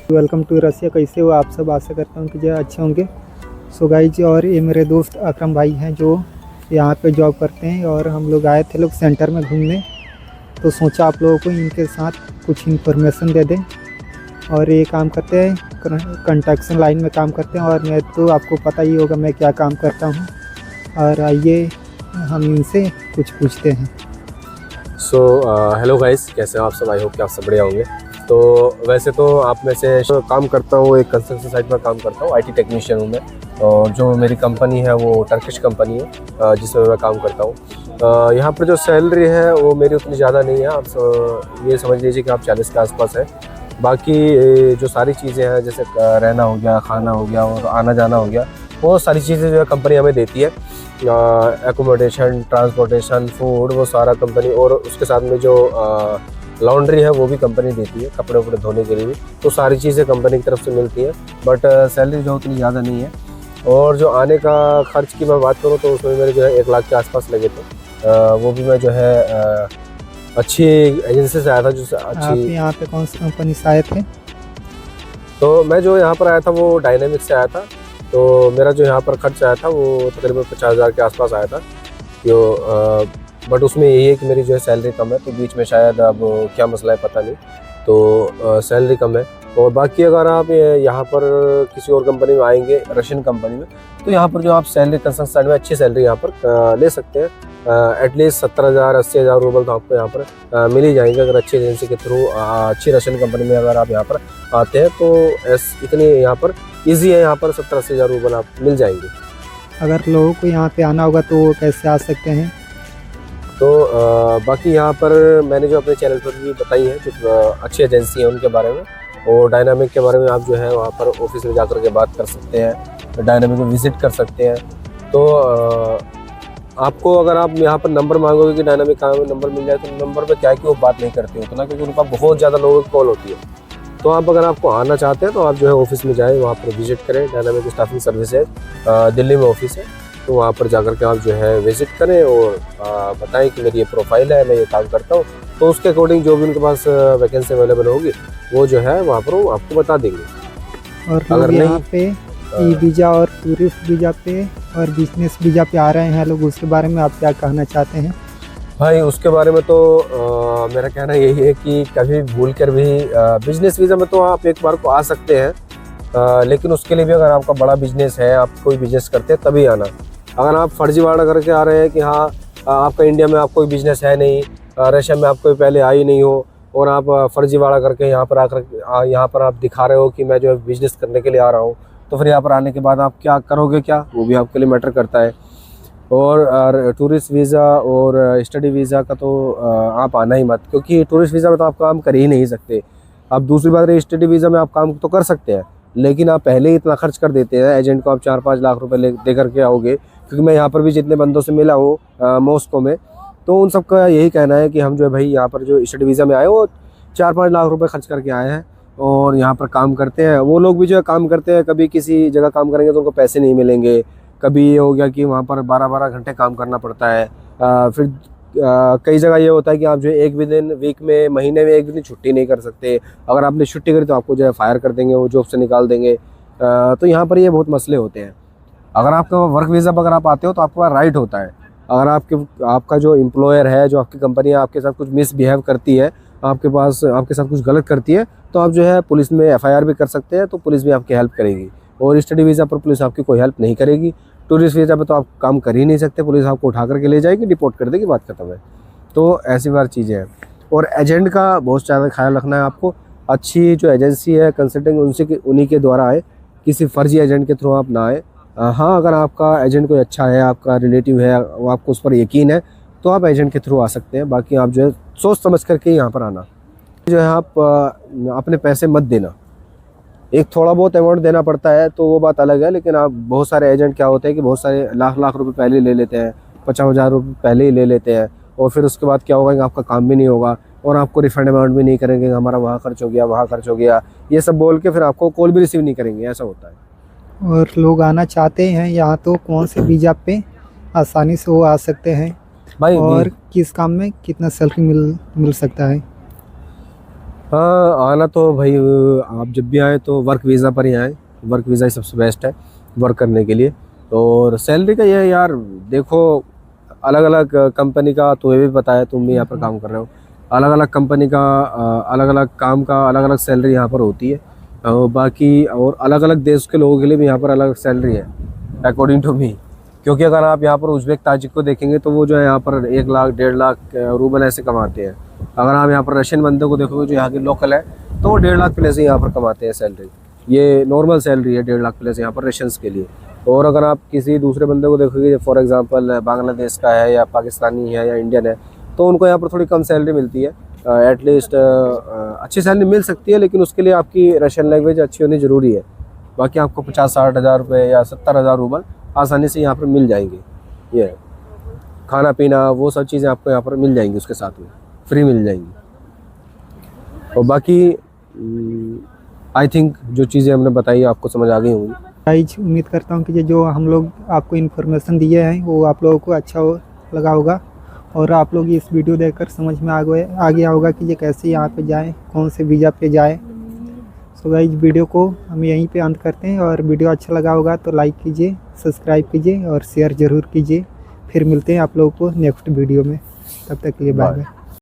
Welcome to रसिया। कैसे हो आप सब? आशा करता हूँ कि जो अच्छे होंगे। सो गाइस, और ये मेरे दोस्त अकरम भाई हैं जो यहाँ पे जॉब करते हैं, और हम लोग आए थे सेंटर में घूमने, तो सोचा आप लोगों को इनके साथ कुछ इन्फॉर्मेशन दे दें। और ये काम करते हैं, कंस्ट्रक्शन लाइन में काम करते हैं, और मैं तो आपको पता ही होगा मैं क्या काम करता हूँ। और आइए हम इनसे कुछ पूछते हैं। हेलो गाइस, कैसे हो आप सब? आई होप कि आप सब बढ़िया होंगे। तो वैसे तो आप में से काम करता हूँ, एक कंस्ट्रक्शन साइट में काम करता हूँ, आईटी टेक्नीशियन हूँ मैं। और जो मेरी कंपनी है वो टर्किश कंपनी है जिसमें मैं काम करता हूँ। यहाँ पर जो सैलरी है वो मेरी उतनी ज़्यादा नहीं है। आप ये समझ लीजिए कि आप 40 के आसपास है। बाकी जो सारी चीज़ें हैं, जैसे रहना हो गया, खाना हो गया और आना जाना हो गया, वो सारी चीज़ें जो है कंपनी हमें देती है। एकोमोडेशन, ट्रांसपोर्टेशन, फूड, वो सारा कंपनी, और उसके साथ में जो लॉन्ड्री है वो भी कंपनी देती है, कपड़े वपड़े धोने के लिए भी। तो सारी चीज़ें कंपनी की तरफ से मिलती है, बट सैलरी जो उतनी ज़्यादा नहीं है। और जो आने का खर्च की मैं बात करूँ तो उसमें मेरे जो है 1 लाख के आसपास लगे थे। वो भी मैं जो है अच्छी एजेंसी से आया था, जो अच्छी। आप यहाँ पे कौन सी कंपनी से आए थे? तो मैं जो यहाँ पर आया था वो डायनेमिक से आया था। तो मेरा जो यहाँ पर खर्च आया था वो तकरीबन 50,000 के आसपास आया था। बट उसमें यही है कि मेरी जो है सैलरी कम है, तो बीच में शायद अब क्या मसला है पता नहीं, तो सैलरी कम है। और बाकी अगर आप यहाँ पर किसी और कंपनी में आएंगे, रशियन कंपनी में, तो यहाँ पर जो आप सैलरी कंस्ट्रक्शन साइड में अच्छी सैलरी यहाँ पर ले सकते हैं। एटलीस्ट 70,000 80,000 रूबल तो आपको यहाँ पर मिल ही जाएंगे अगर अच्छी एजेंसी के थ्रू, अच्छी रशियन कंपनी में अगर आप यहाँ पर आते हैं। तो इतनी यहाँ पर ईजी है, यहाँ पर 70-80,000 रूबल आप मिल जाएंगे। अगर लोगों को यहाँ पे आना होगा तो वो कैसे आ सकते हैं? तो बाकी यहाँ पर मैंने जो अपने चैनल पर भी बताई है, जो अच्छी एजेंसी है उनके बारे में, और डायनामिक के बारे में आप जो है वहाँ पर ऑफिस में जाकर के बात कर सकते हैं, डायनामिक में विजिट कर सकते हैं। तो आपको अगर आप यहाँ पर नंबर मांगोगे कि डायनामिक कहाँ में नंबर मिल जाए, तो नंबर पे क्या है कि वो बात नहीं करते हो तो ना, क्योंकि उनका बहुत ज़्यादा लोगों की कॉल होती है। तो आप अगर आपको आना चाहते हैं तो आप जो है ऑफिस में जाएँ, वहाँ पर विजिट करें। डायनामिक स्टाफिंग सर्विस है, दिल्ली में ऑफिस है, तो वहाँ पर जाकर के आप जो है विजिट करें और बताएं कि मेरी ये प्रोफाइल है, मैं ये काम करता हूँ। तो उसके अकॉर्डिंग जो भी उनके पास वैकेंसी अवेलेबल होगी वो जो है वहाँ पर वो आपको बता देंगे। और लोग यहाँ पे ई वीज़ा और टूरिस्ट वीज़ा पे और बिजनेस वीज़ा पे आ रहे हैं लोग, उसके बारे में आप क्या कहना चाहते हैं? भाई उसके बारे में तो मेरा कहना यही है कि कभी भूल कर भी बिजनेस वीज़ा में तो आप एक बार को आ सकते हैं, लेकिन उसके लिए भी अगर आपका बड़ा बिजनेस है, आप कोई बिजनेस करते हैं तभी आना। अगर आप फर्जीवाड़ा करके आ रहे हैं कि हाँ आपका इंडिया में आप कोई बिजनेस है नहीं, रशिया में आप कोई पहले आई नहीं हो, और आप फर्जीवाड़ा करके यहाँ पर आकर यहाँ पर आप दिखा रहे हो कि मैं जो है बिजनेस करने के लिए आ रहा हूँ, तो फिर यहाँ पर आने के बाद आप क्या करोगे, क्या वो भी आपके लिए मैटर करता है। और टूरिस्ट वीज़ा और स्टडी वीज़ा का तो आप आना ही मत, क्योंकि टूरिस्ट वीज़ा में तो आप काम कर ही नहीं सकते। आप दूसरी बात रही, स्टडी वीज़ा में आप काम तो कर सकते हैं, लेकिन आप पहले ही इतना खर्च कर देते हैं एजेंट को। आप 4-5 लाख रुपए दे करके आओगे, क्योंकि मैं यहाँ पर भी जितने बंदों से मिला हूँ मॉस्को में, तो उन सबका यही कहना है कि हम जो है भाई यहाँ पर जो स्टडी वीज़ा में आए वो 4-5 लाख रुपए खर्च करके आए हैं और यहाँ पर काम करते हैं। वो लोग भी जो है काम करते हैं, कभी किसी जगह काम करेंगे तो उनको पैसे नहीं मिलेंगे, कभी ये हो गया कि वहाँ पर 12-12 घंटे काम करना पड़ता है। फिर कई जगह ये होता है कि आप जो है एक भी दिन वीक में, महीने में एक भी दिन छुट्टी नहीं कर सकते। अगर आपने छुट्टी करी तो आपको जो है फायर कर देंगे, वो जॉब से निकाल देंगे। तो यहाँ पर ये बहुत मसले होते हैं। अगर आपका वर्क वीज़ा पर अगर आप आते हो तो आपका राइट होता है। अगर आपका जो एम्प्लॉयर है, जो आपकी कंपनी है, आपके साथ कुछ मिसबिहेव करती है, आपके साथ कुछ गलत करती है, तो आप जो है पुलिस में FIR भी कर सकते हैं, तो पुलिस भी आपकी हेल्प करेगी। और स्टडी वीज़ा पर पुलिस आपकी कोई हेल्प नहीं करेगी। टूरिस्ट वीज़ा पे तो आप काम कर ही नहीं सकते, पुलिस आपको उठा करके ले जाएगी, डिपोर्ट कर देगी, बात खत्म है। तो ऐसी बार चीज़ें हैं। और एजेंट का बहुत ज़्यादा ख्याल रखना है आपको। अच्छी जो एजेंसी है कंसल्टिंग, उन्हीं के द्वारा आए, किसी फर्जी एजेंट के थ्रू आप ना आए। हाँ, अगर आपका एजेंट कोई अच्छा है, आपका रिलेटिव है, आपको उस पर यकीन है, तो आप एजेंट के थ्रू आ सकते हैं। बाकी आप जो है सोच समझ करके यहाँ पर आना। जो है आप अपने पैसे मत देना, एक थोड़ा बहुत अमाउंट देना पड़ता है तो वो बात अलग है, लेकिन आप बहुत सारे एजेंट क्या होते हैं कि बहुत सारे लाख रुपए पहले ले लेते हैं, 50,000 रुपये पहले ही ले लेते हैं, और फिर उसके बाद क्या होगा कि आपका काम भी नहीं होगा और आपको रिफंड अमाउंट भी नहीं करेंगे, हमारा वहाँ खर्च हो गया, वहाँ खर्च हो गया, ये सब बोल के फिर आपको कॉल भी रिसीव नहीं करेंगे, ऐसा होता है। और लोग आना चाहते हैं यहाँ तो कौन से वीज़ा पे आसानी से वो आ सकते हैं भाई? और किस काम में कितना सैलरी मिल सकता है? हाँ, आना तो भाई आप जब भी आए तो वर्क वीज़ा पर ही आए। वर्क वीज़ा ही सबसे बेस्ट है वर्क करने के लिए। और सैलरी का ये है यार, देखो अलग अलग कंपनी का तुम्हें भी पता है, तुम भी यहाँ पर काम कर रहे हो, अलग अलग कंपनी का अलग अलग काम का अलग अलग सैलरी यहाँ पर होती है। बाकी और अलग अलग देश के लोगों के लिए भी यहाँ पर अलग सैलरी है अकॉर्डिंग टू मी। क्योंकि अगर आप यहाँ पर उज़्बेक ताजिक को देखेंगे तो वो जो है यहाँ पर 1 लाख 1.5 लाख रूबल ऐसे कमाते हैं। अगर आप यहाँ पर रशियन बंदे को देखोगे जो यहाँ के लोकल है तो वो 1.5 लाख प्लस ही यहाँ पर कमाते हैं सैलरी। ये नॉर्मल सैलरी है 1.5 लाख प्लस यहाँ पर रशियన్స్ के लिए। और अगर आप किसी दूसरे बंदे को देखोगे, फॉर एग्जांपल बांग्लादेश का है या पाकिस्तानी है या इंडियन है, तो उनको यहाँ पर थोड़ी कम सैलरी मिलती है। एटलीस्ट अच्छी सैलरी मिल सकती है, लेकिन उसके लिए आपकी रशियन लैंग्वेज अच्छी होनी ज़रूरी है। बाकी आपको 50-60 हज़ार रुपये या 70 हज़ार रूबल आसानी से यहाँ पर मिल जाएंगे। ये है। खाना पीना वो सब चीज़ें आपको यहाँ पर मिल जाएंगी, उसके साथ में फ्री मिल जाएंगी। और बाकी आई थिंक जो चीज़ें हमने बताई आपको समझ आ गई होंगी। गाइज उम्मीद करता हूँ कि ये जो हम लोग आपको इन्फॉर्मेशन दिए हैं वो आप लोगों को अच्छा लगा होगा, और आप लोग इस वीडियो देखकर समझ में आ गया होगा कि ये कैसे यहाँ पे जाएं, कौन से वीज़ा पे जाएं। सो गाइज वीडियो को हम यहीं पे अंत करते हैं, और वीडियो अच्छा लगा होगा तो लाइक कीजिए, सब्सक्राइब कीजिए और शेयर ज़रूर कीजिए। फिर मिलते हैं आप लोगों को नेक्स्ट वीडियो में, तब तक के लिए बाय बाय।